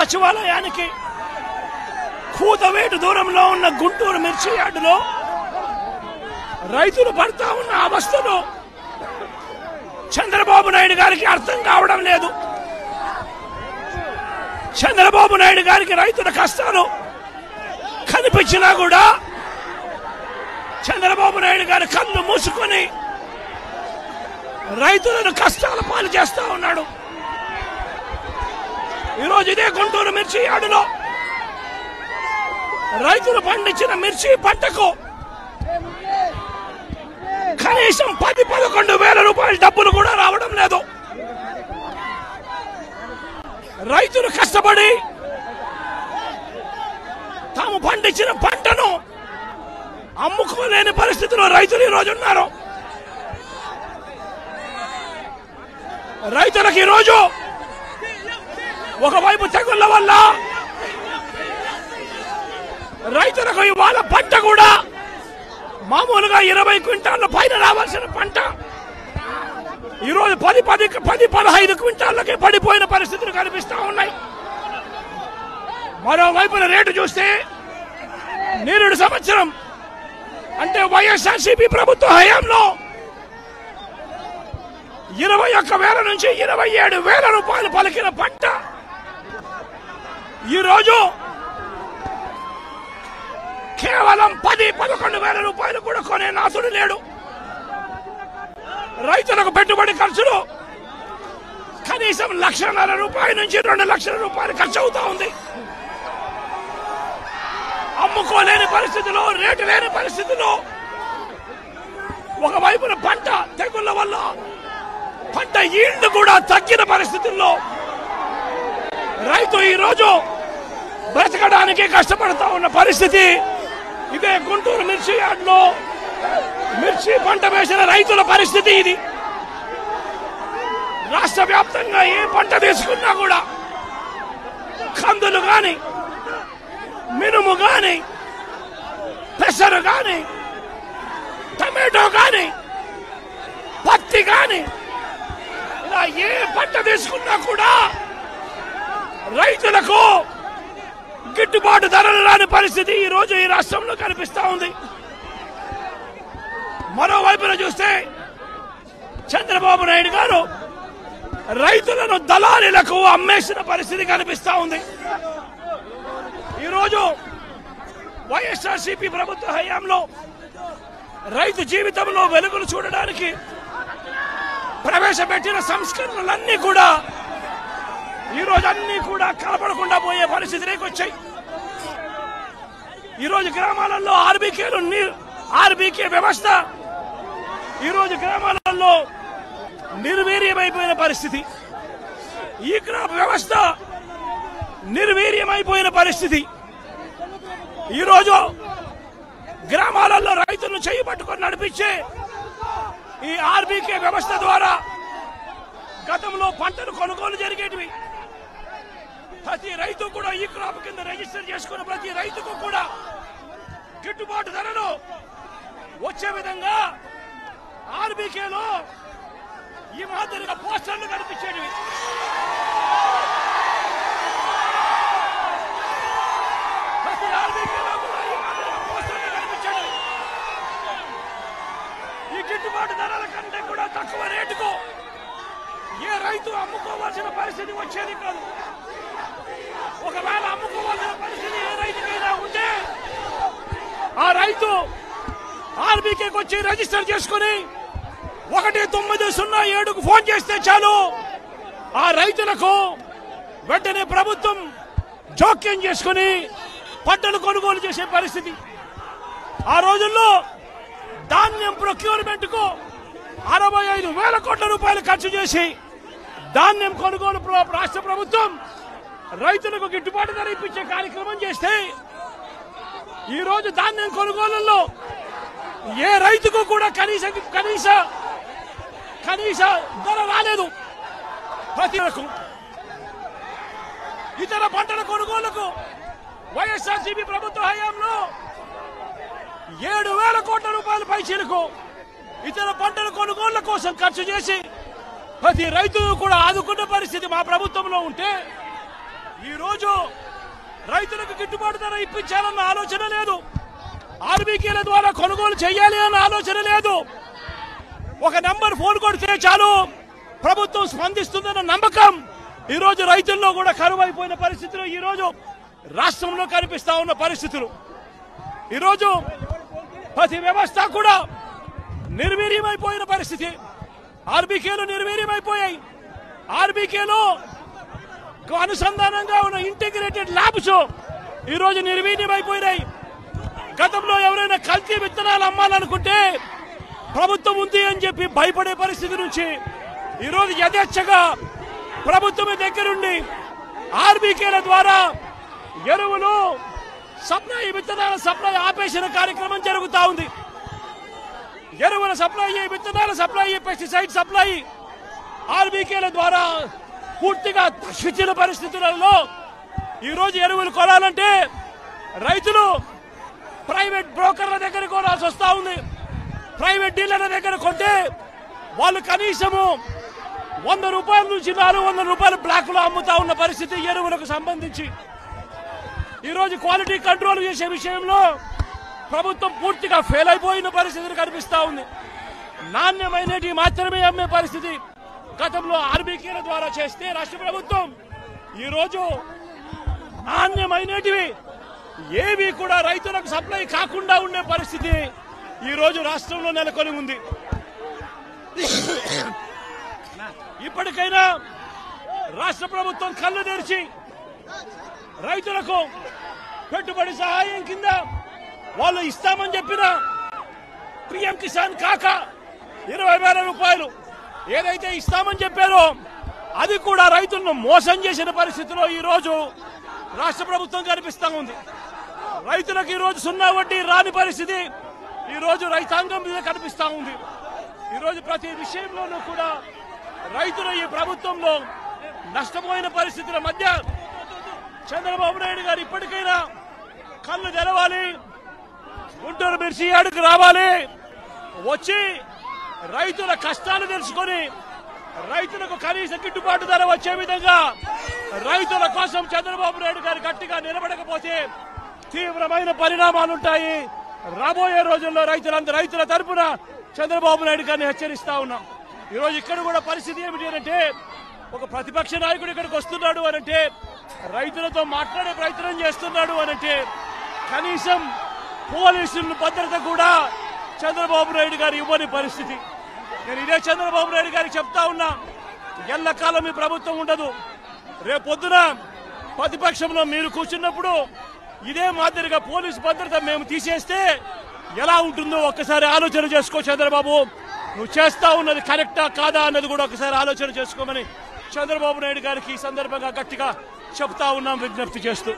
సచివాలయానికి కూతవేటు దూరంలో ఉన్న గుంటూరు మిర్చి యార్డులో రైతులు పడతా ఉన్న అవస్థలు చంద్రబాబు నాయుడు గారికి అర్థం కావడం లేదు. చంద్రబాబు నాయుడు గారికి రైతుల కష్టాలు కనిపించినా కూడా చంద్రబాబు నాయుడు గారి కళ్ళు మూసుకొని రైతులను కష్టాల పాలు చేస్తా ఉన్నాడు. ఈరోజు ఇదే గుంటూరు మిర్చి యార్డులో రైతులు పండించిన మిర్చి పంటకు కనీసం 10-11 వేల రూపాయల డబ్బులు కూడా రావడం లేదు. రైతులు కష్టపడి తాము పండించిన పంటను అమ్ముకోలేని పరిస్థితిలో రైతులు ఈరోజు ఉన్నారు. రైతులకు ఈరోజు ఒకవైపు తెగుళ్ల వల్ల రైతులకు ఇవాళ పంట కూడా మామూలుగా 20 క్వింటాళ్ల పైన రావాల్సిన పంట ఈరోజు 10-15 క్వింటాళ్ళకే పడిపోయిన పరిస్థితులు కనిపిస్తా ఉన్నాయి. మరోవైపున రేటు చూస్తే నిరుడు సంవత్సరం అంటే వైఎస్ఆర్సీపీ ప్రభుత్వ హయాంలో 21,000 నుంచి 27,000 రూపాయలు పలికిన పంట ఈరోజు కేవలం 10-11 వేల రూపాయలు కూడా కొనే నాథుడు లేడు. రైతులకు పెట్టుబడి ఖర్చులు కనీసం 1,50,000 రూపాయల నుంచి 2 లక్షల రూపాయలు ఖర్చు అవుతా ఉంది. అమ్ముకోలేని పరిస్థితిలో, రేటు లేని పరిస్థితిలో, ఒకవైపున పంట తెగుళ్ల వల్ల పంట ఈల్డ్ కూడా తగ్గిన పరిస్థితుల్లో రైతు ఈరోజు బ్రతకడానికి కష్టపడతా ఉన్న పరిస్థితి. ఇదే గుంటూరు మిర్చి యార్డులో మిర్చి పంట వేసిన రైతుల పరిస్థితి ఇది. రాష్ట్ర వ్యాప్తంగా ఏ పంట తీసుకున్నా కూడా కందులు గాని, మినుము గాని, పెసరు గాని, టమాటో గాని, పత్తి గాని, ఇలా ఏ పంట తీసుకున్నా కూడా రైతులకు గిట్టుబాటు ధరలు రాని పరిస్థితి ఈ రోజు ఈ రాష్ట్రంలో కనిపిస్తా ఉంది. మరోవైపున చూస్తే చంద్రబాబు నాయుడు గారు రైతులను దళారీలకు అమ్మేసిన పరిస్థితి కనిపిస్తా ఉంది. ఈరోజు వైఎస్ఆర్సీపీ ప్రభుత్వ హయాంలో రైతు జీవితంలో వెలుగులు చూడడానికి ప్రవేశపెట్టిన సంస్కరణలన్నీ కూడా ఈరోజు అన్ని కూడా కనపడకుండా పోయే పరిస్థితిలోకి వచ్చాయి. ఈరోజు గ్రామాలలో ఆర్బీకే వ్యవస్థ ఈరోజు గ్రామాలలో నిర్వీర్యమైపోయిన పరిస్థితి. ఈ క్రాప్ వ్యవస్థ నిర్వీర్యమైపోయిన పరిస్థితి. ఈరోజు గ్రామాలలో రైతులను చేపట్టుకొని నడిపించే ఈ ఆర్బీకే వ్యవస్థ ద్వారా గతంలో పంటలు కొనుగోలు జరిగేటివి. ప్రతి రైతు కూడా ఈ క్రాప్ కింద రిజిస్టర్ చేసుకున్న ప్రతి రైతుకు కూడా గిట్టుబాటు ధరలు వచ్చే విధంగా ఆర్బీకేలో ఈ మాదిరిగా పోస్టర్లు కనిపించేటివి. ప్రతి ఆర్బీకేలో కూడా ఈ మాదిరిగా పోస్టర్లు కనిపించేటివి. ఈ గిట్టుబాటు ధరల కంటే కూడా తక్కువ రేటుకు ఏ రైతు అమ్ముకోవాల్సిన పరిస్థితి వచ్చేది కాదు. ఒకవేళ అమ్ముకోవాల్సిన పరిస్థితి ఏ రైతుకైనా ఉంటే ఆ రైతు ఆర్బీకేకి వచ్చి రిజిస్టర్ చేసుకుని 1907కు ఫోన్ చేస్తే చాలు, ఆ రైతులకు వెంటనే ప్రభుత్వం జోక్యం చేసుకుని పంటలు కొనుగోలు చేసే పరిస్థితి. ఆ రోజుల్లో ధాన్యం ప్రొక్యూర్మెంట్ కు 65,000 కోట్ల రూపాయలు ఖర్చు చేసి ధాన్యం కొనుగోలు రాష్ట్ర ప్రభుత్వం రైతులకు గిట్టుబాటు ధర ఇప్పించే కార్యక్రమం చేస్తే ఈ రోజు ధాన్యం కొనుగోలులో ఏ రైతుకు కూడా కనీస ధర రాలేదు. ప్రతి ఇతర పంటల కొనుగోలుకు వైఎస్ఆర్సీపీ ప్రభుత్వ హయాంలో 7,000 కోట్ల రూపాయల పైచీలకు ఇతర పంటల కొనుగోళ్ల కోసం ఖర్చు చేసి ప్రతి రైతును కూడా ఆదుకున్న పరిస్థితి మా ప్రభుత్వంలో ఉంటే ఈ రోజు రైతులకు గిట్టుబాటు ధర ఇప్పించాలన్న ఆలోచన లేదు. ఆర్బీకేల ద్వారా కొనుగోలు చేయాలి అన్న ఆలోచన లేదు. ఒక నంబర్ ఫోన్ కొడితే చాలు ప్రభుత్వం స్పందిస్తుందన్న నమ్మకం ఈ రోజు రైతుల్లో కూడా కరువైపోయిన పరిస్థితులు ఈ రోజు రాష్ట్రంలో కనిపిస్తా ఉన్న పరిస్థితులు. ఈరోజు ప్రతి వ్యవస్థ కూడా నిర్వీర్యమైపోయిన పరిస్థితి. ఆర్బీకేలు నిర్వీర్యమైపోయాయి. ఆర్బీకేలో అనుసంధానంగా ఉన్న ఇంటిగ్రేటెడ్ ల్యాబ్స్ ఈ రోజు నిర్వీర్యమైపోయినాయి. గతంలో ఎవరైనా కల్తీ విత్తనాలు అమ్మాలనుకుంటే ప్రభుత్వం ఉంది అని చెప్పి భయపడే పరిస్థితి నుంచి ఈ రోజు యథేచ్ఛగా ప్రభుత్వమే దగ్గరుండి ఆర్బీకేల ద్వారా ఎరువులు సప్లై, విత్తనాల సప్లై ఆపేసిన కార్యక్రమం జరుగుతూ ఉంది. ఎరువుల సప్లై, విత్తనాల సప్లై, పెస్టిసైడ్ సప్లై ఆర్బీకేల ద్వారా పూర్తిగా తగ్గించిన పరిస్థితులలో ఈ రోజు ఎరువులు కొనాలంటే రైతులు ప్రైవేట్ బ్రోకర్ల దగ్గర కొనాల్సి వస్తా ఉంది. ప్రైవేట్ డీలర్ల దగ్గర కొంటే వాళ్ళు కనీసము 100 రూపాయల నుంచి 400 రూపాయలు బ్లాక్ లో అమ్ముతా ఉన్న పరిస్థితి ఎరువులకు సంబంధించి. ఈ రోజు క్వాలిటీ కంట్రోల్ చేసే విషయంలో ప్రభుత్వం పూర్తిగా ఫెయిల్ అయిపోయిన పరిస్థితులు కనిపిస్తా ఉంది. నాణ్యమైనటి మాత్రమే అమ్మే పరిస్థితి గతంలో ఆర్బీకేల ద్వారా చేస్తే రాష్ట్ర ప్రభుత్వం ఈ రోజు నాణ్యమైనటివి ఏవి కూడా రైతులకు సప్లై కాకుండా ఉండే పరిస్థితి ఈ రోజు రాష్ట్రంలో నెలకొని ఉంది. ఇప్పటికైనా రాష్ట్ర ప్రభుత్వం కళ్ళు తెరిచి రైతులకు పెట్టుబడి సహాయం కింద వాళ్ళు ఇస్తామని చెప్పిన పీఎం కిసాన్ కాక 20,000 రూపాయలు ఏదైతే ఇస్తామని చెప్పారో అది కూడా రైతులను మోసం చేసిన పరిస్థితిలో ఈ రోజు రాష్ట్ర ప్రభుత్వం కనిపిస్తా ఉంది. రైతులకు ఈ రోజు 0 వడ్డీ రాని పరిస్థితి ఈ రోజు రైతాంగం మీద కనిపిస్తా ఉంది. ఈ రోజు ప్రతి విషయంలోనూ కూడా రైతులు ఈ ప్రభుత్వంలో నష్టపోయిన పరిస్థితుల మధ్య చంద్రబాబు నాయుడు గారు ఇప్పటికైనా కళ్ళు తెరవాలి, గుంటూరు మిర్చి యార్డుకు రావాలి, వచ్చి రైతుల కష్టాలు తెలుసుకొని రైతులకు కనీస గిట్టుబాటు ధర వచ్చే విధంగా రైతుల కోసం చంద్రబాబు నాయుడు గారు గట్టిగా నిలబడకపోతే తీవ్రమైన పరిణామాలుంటాయి. రాబోయే రోజుల్లో రైతుల తరపున చంద్రబాబు నాయుడు గారిని హెచ్చరిస్తా ఉన్నాం. ఈ రోజు ఇక్కడ కూడా పరిస్థితి ఏమిటి అంటే ఒక ప్రతిపక్ష నాయకుడు ఇక్కడికి వస్తున్నాడు అనంటే, రైతులతో మాట్లాడే ప్రయత్నం చేస్తున్నాడు అనంటే కనీసం పోలీసుల భద్రత కూడా చంద్రబాబు నాయుడు గారు ఇవ్వని పరిస్థితి. నేను ఇదే చంద్రబాబు నాయుడు గారికి చెప్తా ఉన్నా, ఎల్లకాలం ఈ ప్రభుత్వం ఉండదు. రేపొద్దున ప్రతిపక్షంలో మీరు కూర్చున్నప్పుడు ఇదే మాదిరిగా పోలీసు భద్రత మేము తీసేస్తే ఎలా ఉంటుందో ఒక్కసారి ఆలోచన చేసుకో చంద్రబాబు. నువ్వు చేస్తా ఉన్నది కరెక్టా కాదా అన్నది కూడా ఒకసారి ఆలోచన చేసుకోమని చంద్రబాబు నాయుడు గారికి ఈ సందర్భంగా గట్టిగా చెప్తా ఉన్నాం, విజ్ఞప్తి చేస్తూ.